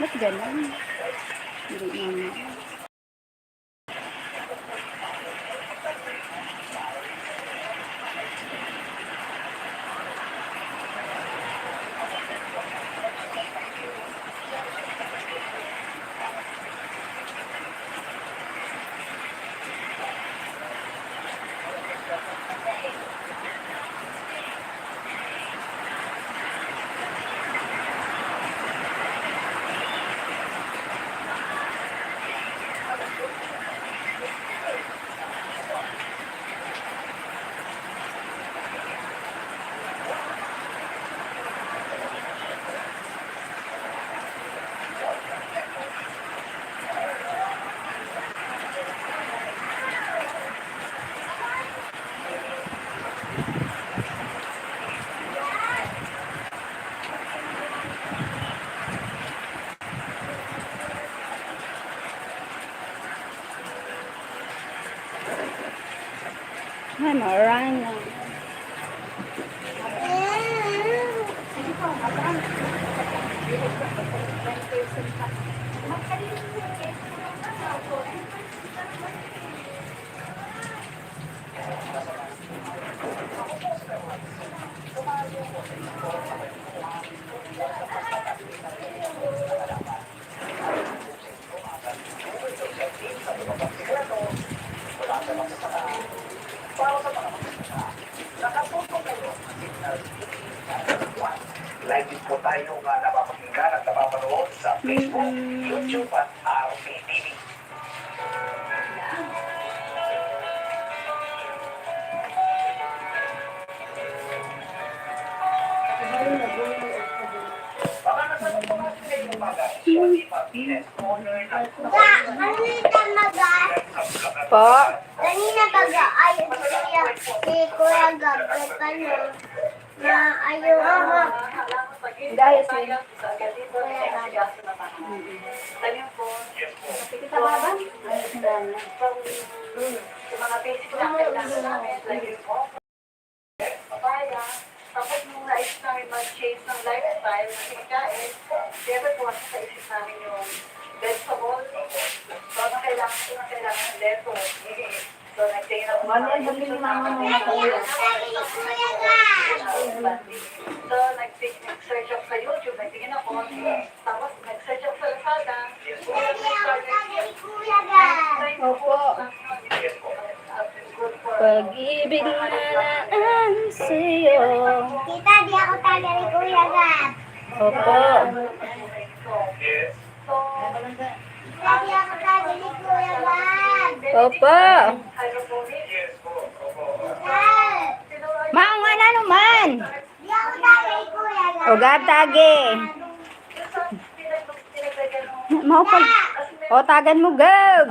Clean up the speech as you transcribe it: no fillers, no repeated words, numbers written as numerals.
Ba't ganun? Hindi naman. Ay, marang na. Live din po tayo nga napapakinggan at napapanood sa Facebook, YouTube at RPTV. Baka nasa mga sinayong bagay, Shoni Martinez, owner ng Po? Kanina pag-aayos siya si Kuya Gabriel pa na ayaw Dahil sa Sa baba? mga basic na kailangan namin, like yung papaya, tapos nung nais namin mag-change ng lifestyle na kinakain, siyempre pumasok sa isip namin yung vegetable. So, ano kailangan ng lettuce. So, nag-take na Ano yan, sabi ni mama mo na tayo. So, nag-search up sa YouTube, nagtingin ako, tapos nag-search up sa Lazada, Opo. Pag-ibig na naan sa'yo. Tita, di ako taga ni Kuya Gab. Opo. Tita, di ako taga ni Kuya Gab. Opo. Yes po, opo. Maong nga na naman. Di ako taga ni Kuya Gab. O gatage. Mau pag... O tagan mo, Gab.